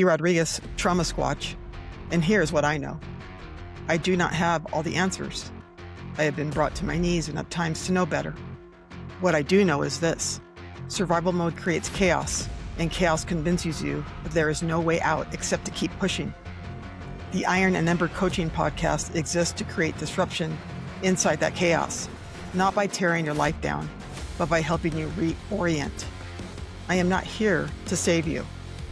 Rodriguez, trauma Squatch, and here's what I know. I do not have all the answers. I have been brought to my knees enough times to know better. What I do know is this: survival mode creates chaos, and chaos convinces you that there is no way out except to keep pushing. The Iron Ember Coaching podcast exists to create disruption inside that chaos, not by tearing your life down, but by helping you reorient. I am not here to save you.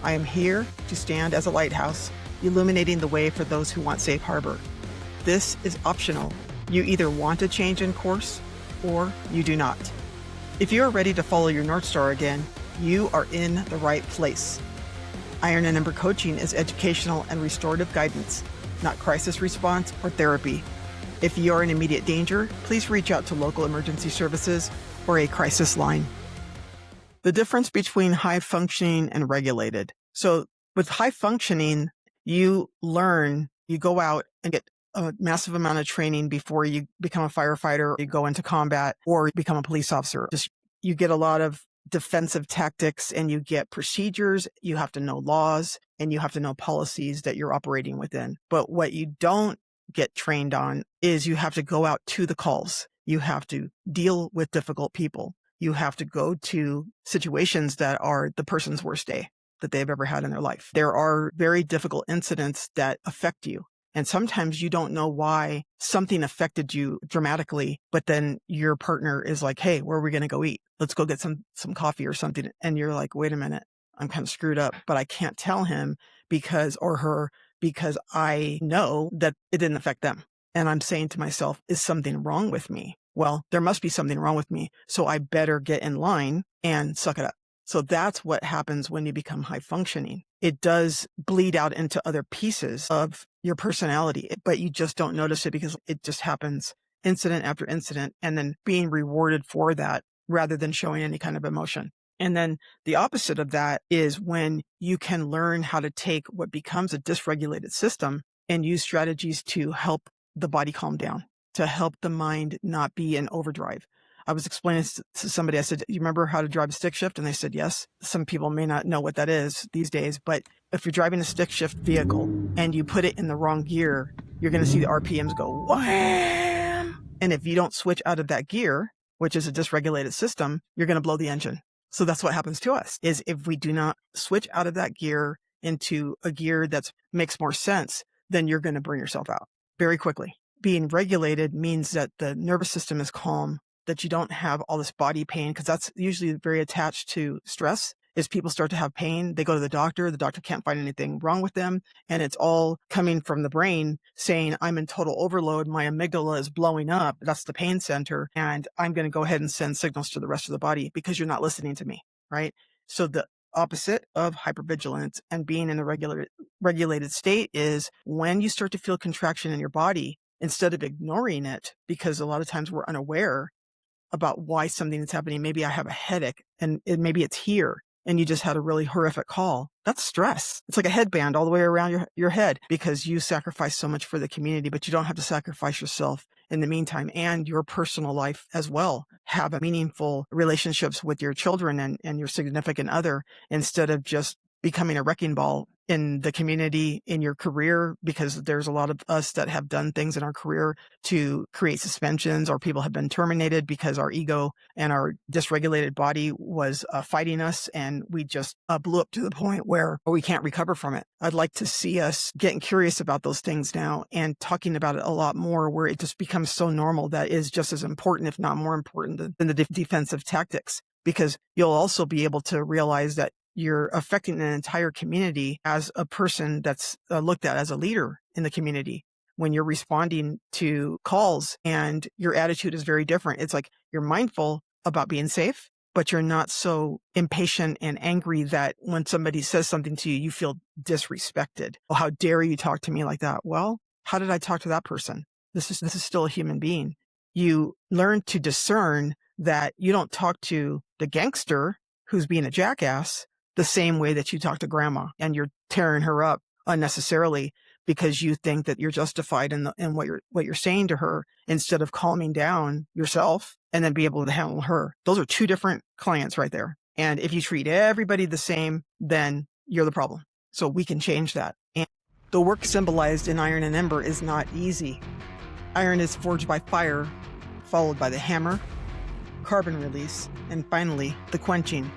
I am here to stand as a lighthouse, illuminating the way for those who want safe harbor. This is optional. You either want a change in course or you do not. If you are ready to follow your North Star again, you are in the right place. Iron Ember Coaching is educational and restorative guidance, not crisis response or therapy. If you are in immediate danger, please reach out to local emergency services or a crisis line. The difference between high functioning and regulated. So with high functioning, you learn, you go out and get a massive amount of training before you become a firefighter, you go into combat, or become a police officer. You get a lot of defensive tactics and you get procedures, you have to know laws, and you have to know policies that you're operating within. But what you don't get trained on is you have to go out to the calls. You have to deal with difficult people. You have to go to situations that are the person's worst day that they've ever had in their life. There are very difficult incidents that affect you. And sometimes you don't know why something affected you dramatically, but then your partner is like, hey, where are we going to go eat? Let's go get some coffee or something. And you're like, wait a minute, I'm kind of screwed up, but I can't tell him or her because I know that it didn't affect them. And I'm saying to myself, is something wrong with me? Well, there must be something wrong with me. So I better get in line and suck it up. So that's what happens when you become high functioning. It does bleed out into other pieces of your personality, but you just don't notice it because it just happens incident after incident, and then being rewarded for that rather than showing any kind of emotion. And then the opposite of that is when you can learn how to take what becomes a dysregulated system and use strategies to help the body calm down, to help the mind not be in overdrive. I was explaining to somebody, I said, you remember how to drive a stick shift? And they said, yes. Some people may not know what that is these days, but if you're driving a stick shift vehicle and you put it in the wrong gear, you're going to see the RPMs go wham. And if you don't switch out of that gear, which is a dysregulated system, you're going to blow the engine. So that's what happens to us, is if we do not switch out of that gear into a gear that makes more sense, then you're going to burn yourself out very quickly. Being regulated means that the nervous system is calm, that you don't have all this body pain, because that's usually very attached to stress. Is people start to have pain, they go to the doctor can't find anything wrong with them, and it's all coming from the brain saying, I'm in total overload, my amygdala is blowing up, that's the pain center, and I'm going to go ahead and send signals to the rest of the body because you're not listening to me, right? So the opposite of hypervigilance and being in the regulated state is when you start to feel contraction in your body, instead of ignoring it, because a lot of times we're unaware about why something is happening. Maybe I have a headache and maybe it's here and you just had a really horrific call. That's stress. It's like a headband all the way around your head because you sacrifice so much for the community, but you don't have to sacrifice yourself in the meantime, and your personal life as well. Have a meaningful relationships with your children and your significant other, instead of just becoming a wrecking ball in the community, in your career, because there's a lot of us that have done things in our career to create suspensions, or people have been terminated because our ego and our dysregulated body was fighting us, and we just blew up to the point where we can't recover from it. I'd like to see us getting curious about those things now and talking about it a lot more, where it just becomes so normal that is just as important, if not more important, than the defensive tactics, because you'll also be able to realize that you're affecting an entire community as a person that's looked at as a leader in the community. When you're responding to calls and your attitude is very different, it's like you're mindful about being safe, but you're not so impatient and angry that when somebody says something to you, you feel disrespected. Oh, how dare you talk to me like that? Well, how did I talk to that person? This is still a human being. You learn to discern that you don't talk to the gangster who's being a jackass the same way that you talk to grandma, and you're tearing her up unnecessarily because you think that you're justified in what you're saying to her, instead of calming down yourself and then be able to handle her. Those are two different clients right there. And if you treat everybody the same, then you're the problem. so we can change that. And the work symbolized in Iron and Ember is not easy. Iron is forged by fire, followed by the hammer, carbon release, and finally, the quenching.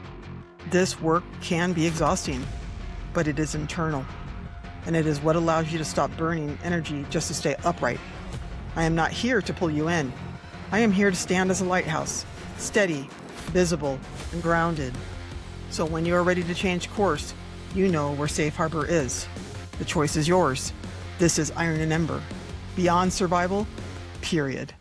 This work can be exhausting, but it is internal, and it is what allows you to stop burning energy just to stay upright. I am not here to pull you in. I am here to stand as a lighthouse, steady, visible, and grounded. So when you are ready to change course, you know where safe harbor is. The choice is yours. This is Iron and Ember. Beyond survival, period.